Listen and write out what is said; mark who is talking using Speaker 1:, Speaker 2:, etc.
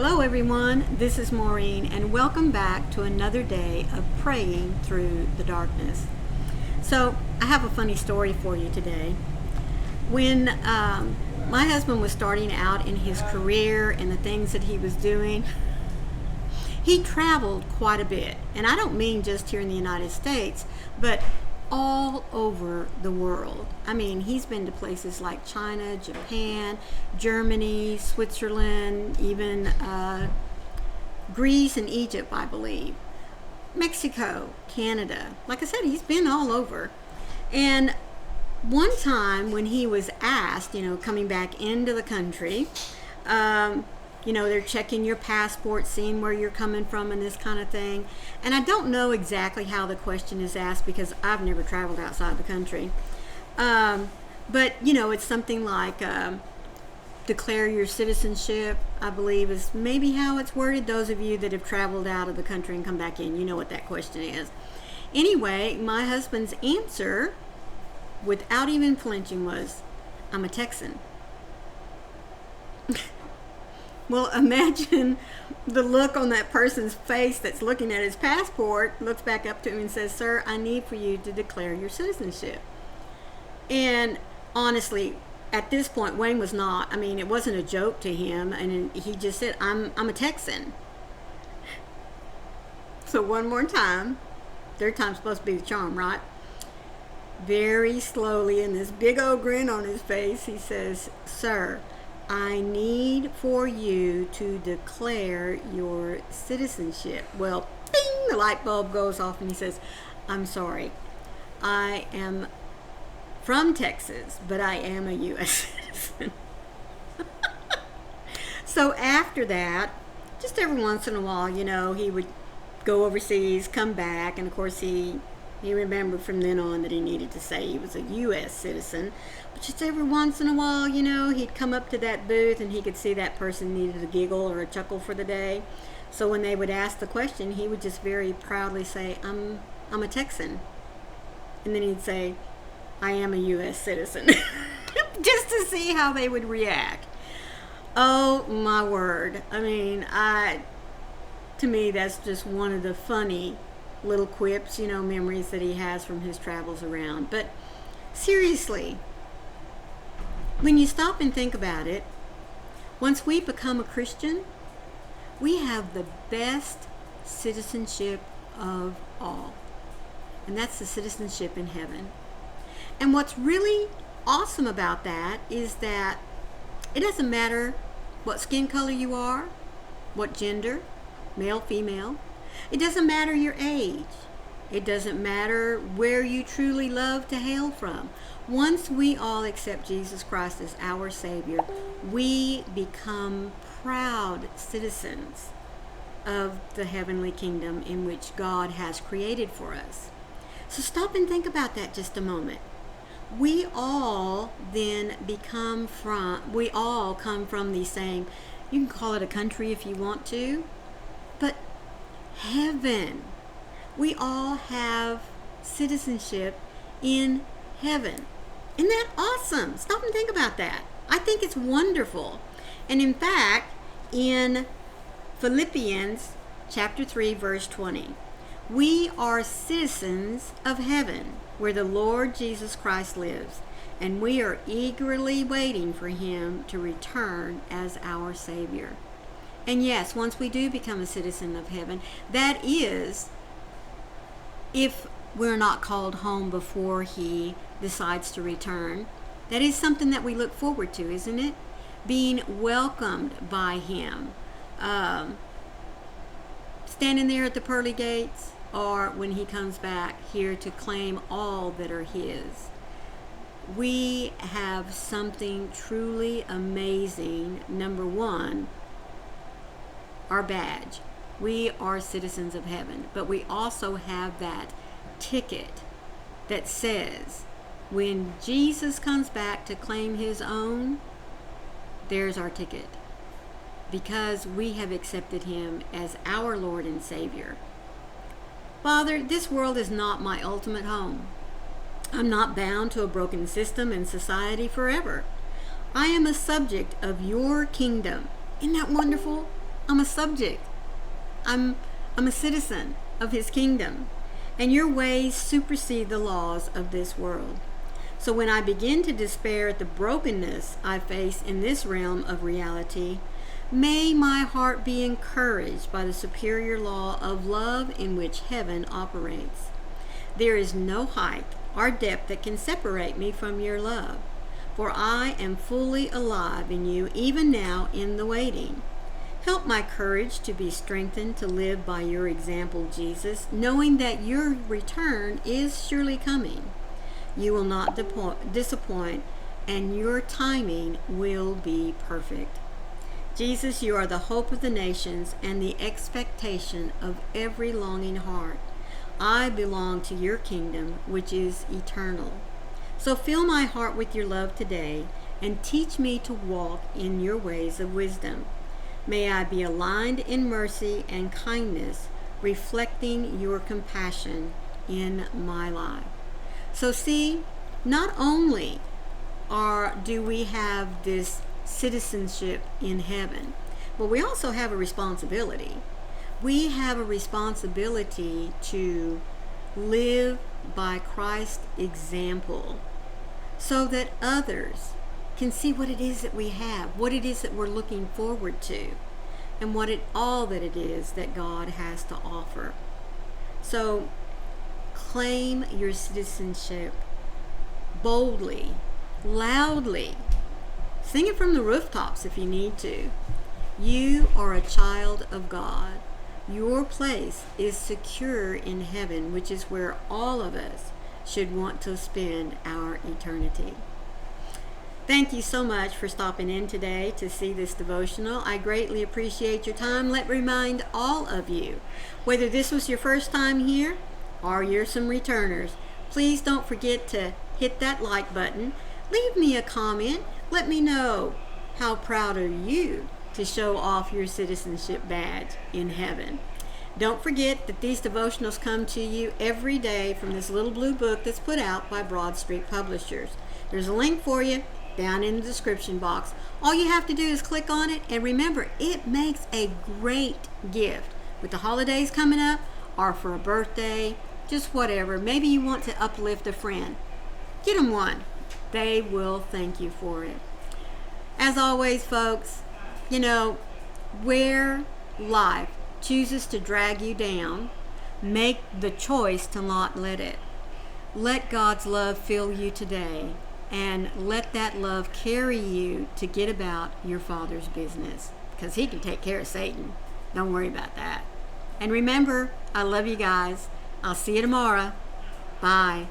Speaker 1: Hello everyone, this is Maureen and welcome back to another day of praying through the darkness. So I have a funny story for you today. When my husband was starting out in his career and the things that he was doing, he traveled quite a bit. And I don't mean just here in the United States, but all over the world. I mean, he's been to places like China, Japan, Germany, Switzerland, even Greece and Egypt, I believe. Mexico, Canada. Like I said, he's been all over. And one time when he was asked, coming back into the country, they're checking your passport, seeing where you're coming from and this kind of thing. And I don't know exactly how the question is asked because I've never traveled outside the country. But it's something like declare your citizenship, I believe is maybe how it's worded. Those of you that have traveled out of the country and come back in, you know what that question is. Anyway, my husband's answer, without even flinching, was, I'm a Texan. Well, imagine the look on that person's face that's looking at his passport, looks back up to him and says, "Sir, I need for you to declare your citizenship." And honestly, at this point, Wayne was not, it wasn't a joke to him, and he just said, I'm a Texan. So one more time, third time's supposed to be the charm, right? Very slowly, and this big old grin on his face, he says, "Sir, I need for you to declare your citizenship." Well, ding, the light bulb goes off and he says, "I'm sorry. I am from Texas, but I am a U.S. citizen." So after that, just every once in a while, he would go overseas, come back, and of course he remembered from then on that he needed to say he was a U.S. citizen. But just every once in a while, he'd come up to that booth and he could see that person needed a giggle or a chuckle for the day. So when they would ask the question, he would just very proudly say, I'm a Texan. And then he'd say, "I am a U.S. citizen." Just to see how they would react. Oh my word. To me, that's just one of the funny little quips, memories that he has from his travels around. But seriously, when you stop and think about it, once we become a Christian, we have the best citizenship of all. And that's the citizenship in heaven. And what's really awesome about that is that it doesn't matter what skin color you are, what gender, male, female. It doesn't matter your age. It doesn't matter where you truly love to hail from. Once we all accept Jesus Christ as our Savior, we become proud citizens of the heavenly kingdom in which God has created for us. So stop and think about that just a moment. We all come from the same, you can call it a country if you want to, but heaven. We all have citizenship in heaven. Isn't that awesome? Stop and think about that. I think it's wonderful. And in fact, in Philippians chapter 3, verse 20, we are citizens of heaven, where the Lord Jesus Christ lives, and we are eagerly waiting for him to return as our Savior. And yes, once we do become a citizen of heaven, that is, if we're not called home before he decides to return, that is something that we look forward to, isn't it? Being welcomed by him. Standing there at the pearly gates, or when he comes back here to claim all that are his. We have something truly amazing. Number one, our badge. We are citizens of heaven, but we also have that ticket that says when Jesus comes back to claim his own, there's our ticket, because we have accepted him as our Lord and Savior. Father, this world is not my ultimate home. I'm not bound to a broken system and society forever. I am a subject of your kingdom. Isn't that wonderful? I'm a subject. I'm a citizen of his kingdom, and your ways supersede the laws of this world. So when I begin to despair at the brokenness I face in this realm of reality, may my heart be encouraged by the superior law of love in which heaven operates. There is no height or depth that can separate me from your love, for I am fully alive in you even now in the waiting. Help my courage to be strengthened to live by your example, Jesus, knowing that your return is surely coming. You will not disappoint, and your timing will be perfect. Jesus, you are the hope of the nations and the expectation of every longing heart. I belong to your kingdom, which is eternal. So fill my heart with your love today, and teach me to walk in your ways of wisdom. May I be aligned in mercy and kindness, reflecting your compassion in my life. So see, not only do we have this citizenship in heaven, but we also have a responsibility. We have a responsibility to live by Christ's example so that others can see what it is that we have, what it is that we're looking forward to, and all that it is that God has to offer. So claim your citizenship boldly, loudly. Sing it from the rooftops if you need to. You are a child of God. Your place is secure in heaven, which is where all of us should want to spend our eternity. Thank you so much for stopping in today to see this devotional. I greatly appreciate your time. Let me remind all of you, whether this was your first time here or you're some returners, please don't forget to hit that like button. Leave me a comment. Let me know how proud are you to show off your citizenship badge in heaven. Don't forget that these devotionals come to you every day from this little blue book that's put out by Broad Street Publishers. There's a link for you down in the description box. All you have to do is click on it, and remember, it makes a great gift with the holidays coming up or for a birthday, just whatever. Maybe you want to uplift a friend. Get them one. They will thank you for it. As always, folks, where life chooses to drag you down, make the choice to not let it. Let God's love fill you today, and let that love carry you to get about your Father's business, because he can take care of Satan. Don't worry about that. And remember, I love you guys. I'll see you tomorrow. Bye.